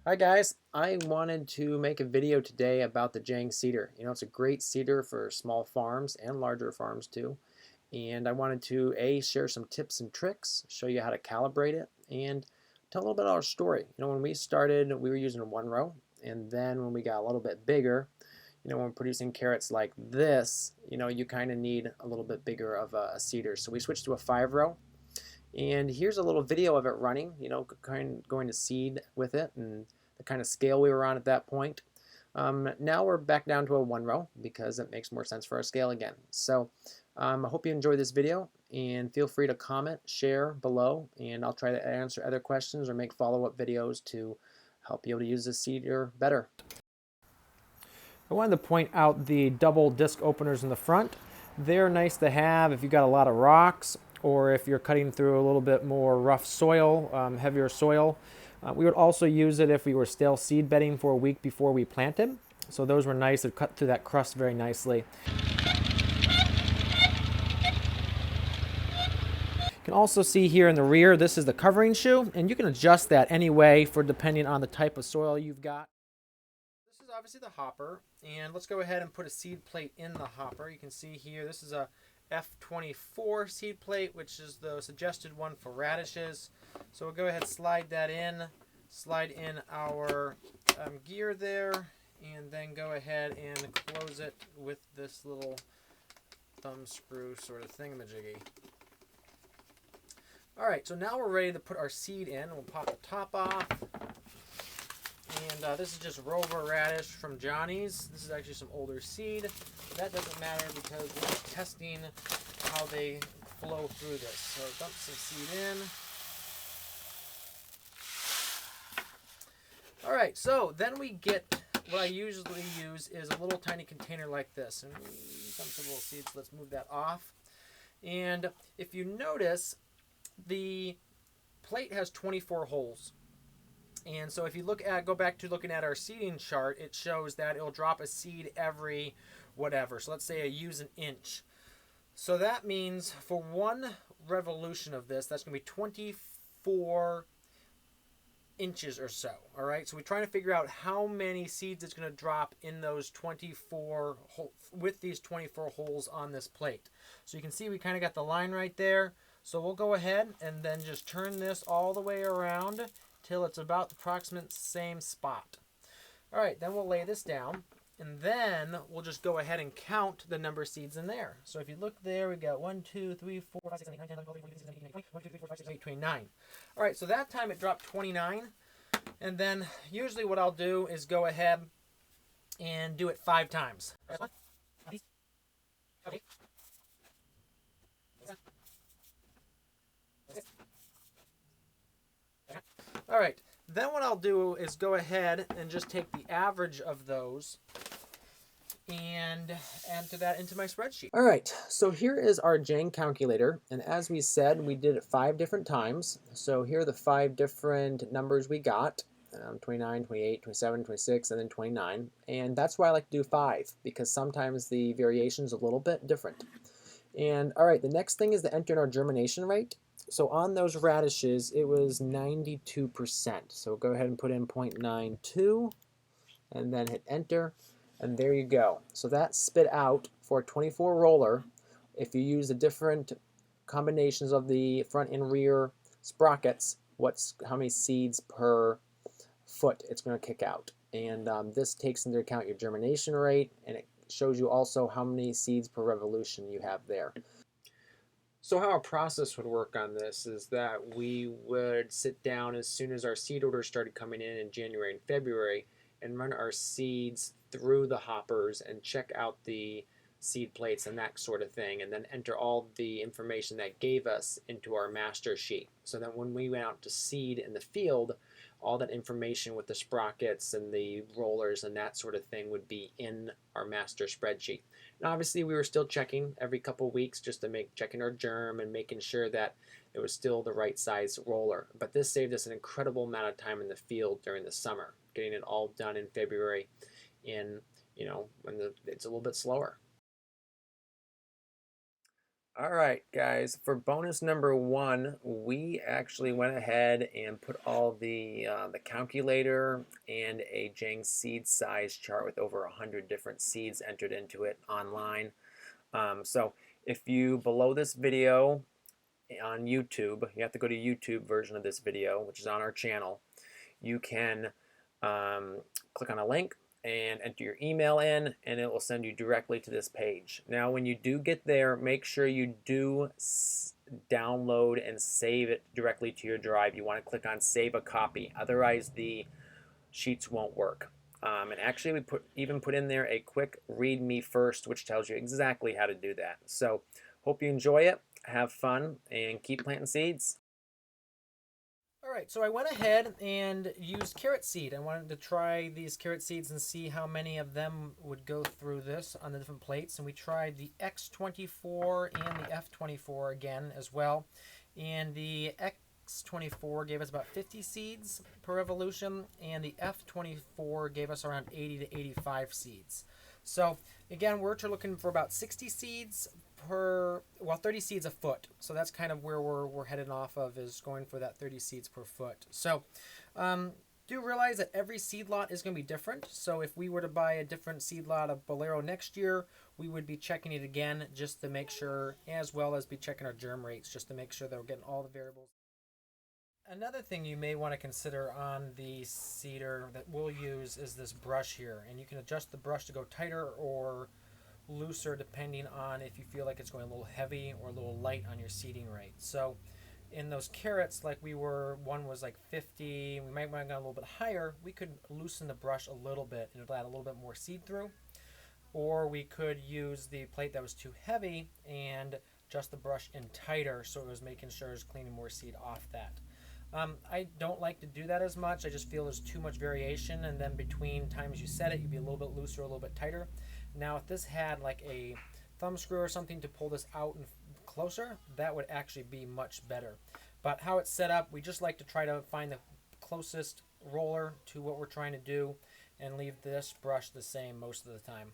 Hi guys, I wanted to make a video today about the Jang seeder. It's a great seeder for small farms and larger farms too. And I wanted to share some tips and tricks, show you how to calibrate it, and tell a little bit of our story. When we started, we were using one row, and then when we got a little bit bigger, when we're producing carrots like this, you kind of need a little bit bigger of a seeder. So we switched to a 5 row. And here's a little video of it running, kind of going to seed with it and the kind of scale we were on at that point. Now we're back down to a 1 row because it makes more sense for our scale again. So I hope you enjoy this video and feel free to comment, share below, and I'll try to answer other questions or make follow-up videos to help you able to use this seeder better. I wanted to point out the double disc openers in the front. They're nice to have if you've got a lot of rocks or if you're cutting through a little bit more rough soil, heavier soil. We would also use it if we were still seed bedding for a week before we planted. So those were nice to cut through that crust very nicely. You can also see here in the rear, this is the covering shoe, and you can adjust that anyway for depending on the type of soil you've got. This is obviously the hopper, and let's go ahead and put a seed plate in the hopper. You can see here, this is a F24 seed plate, which is the suggested one for radishes. So we'll go ahead and slide that in, slide in our gear there, and then go ahead and close it with this little thumb screw sort of thingamajiggy. All right, so now we're ready to put our seed in. We'll pop the top off. And this is just rover radish from Johnny's. This is actually some older seed. But that doesn't matter because we're just testing how they flow through this. So dump some seed in. All right, so then we get what I usually use is a little tiny container like this. And dump some little seeds. Let's move that off. And if you notice, the plate has 24 holes. And so if you go back to looking at our seeding chart, it shows that it'll drop a seed every whatever. So let's say I use an inch. So that means for one revolution of this, that's going to be 24 inches or so. All right. So we're trying to figure out how many seeds it's going to drop in those 24 with these 24 holes on this plate. So you can see we kind of got the line right there. So we'll go ahead and then just turn this all the way around till it's about the approximate same spot. All right, then we'll lay this down, and then we'll just go ahead and count the number of seeds in there. So if you look there, we got 1, 2, 3, 4, 5, 6, 7, 8, 9, 10, 11, 12, 13, 14, 15, 16, 17, 18, 20, 21, 22, 23, 24, 25, 26, 27, 28, 29. All right, so that time it dropped 29, and then usually what I'll do is go ahead and do it 5 times. All right, then what I'll do is go ahead and just take the average of those and enter that into my spreadsheet. All right, so here is our Jang calculator, and as we said, we did it 5 different times. So here are the 5 different numbers we got, 29, 28, 27, 26, and then 29. And that's why I like to do 5, because sometimes the variation is a little bit different. And all right, the next thing is to enter in our germination rate. So on those radishes, it was 92%. So go ahead and put in 0.92 and then hit enter. And there you go. So that spit out for a 24 roller. If you use the different combinations of the front and rear sprockets, how many seeds per foot it's going to kick out. And this takes into account your germination rate, and it shows you also how many seeds per revolution you have there. So how our process would work on this is that we would sit down as soon as our seed orders started coming in January and February and run our seeds through the hoppers and check out the seed plates and that sort of thing, and then enter all the information that gave us into our master sheet. So that when we went out to seed in the field, all that information with the sprockets and the rollers and that sort of thing would be in our master spreadsheet. And obviously we were still checking every couple of weeks just to checking our germ and making sure that it was still the right size roller. But this saved us an incredible amount of time in the field during the summer, getting it all done in February when it's a little bit slower. All right, guys, for bonus number 1, we actually went ahead and put all the calculator and a Jang seed size chart with over 100 different seeds entered into it online. So if you, below this video on YouTube, you have to go to YouTube version of this video, which is on our channel. You can click on a link and enter your email in, and it will send you directly to this page. Now, when you do get there, make sure you do download and save it directly to your drive. You want to click on Save a Copy, otherwise the sheets won't work. And actually, we even put in there a quick read me first, which tells you exactly how to do that. So, hope you enjoy it, have fun, and keep planting seeds. Alright, so I went ahead and used carrot seed. I wanted to try these carrot seeds and see how many of them would go through this on the different plates. And we tried the X24 and the F24 again as well. And the X24 gave us about 50 seeds per evolution, and the F24 gave us around 80 to 85 seeds. So again, we're looking for about 60 seeds per, well, 30 seeds a foot. So that's kind of where we're headed off of, is going for that 30 seeds per foot. So do realize that every seed lot is going to be different. So if we were to buy a different seed lot of Bolero next year, we would be checking it again just to make sure, as well as be checking our germ rates just to make sure that we're getting all the variables. Another thing you may want to consider on the seeder that we'll use is this brush here. And you can adjust the brush to go tighter or looser depending on if you feel like it's going a little heavy or a little light on your seeding rate. So in those carrots, like one was like 50, we might want to go a little bit higher, we could loosen the brush a little bit and it'll add a little bit more seed through. Or we could use the plate that was too heavy and adjust the brush in tighter so it was making sure it was cleaning more seed off that. I don't like to do that as much. I just feel there's too much variation, and then between times you set it, you'd be a little bit looser, a little bit tighter. Now, if this had like a thumb screw or something to pull this out and closer, that would actually be much better. But how it's set up, we just like to try to find the closest roller to what we're trying to do and leave this brush the same most of the time.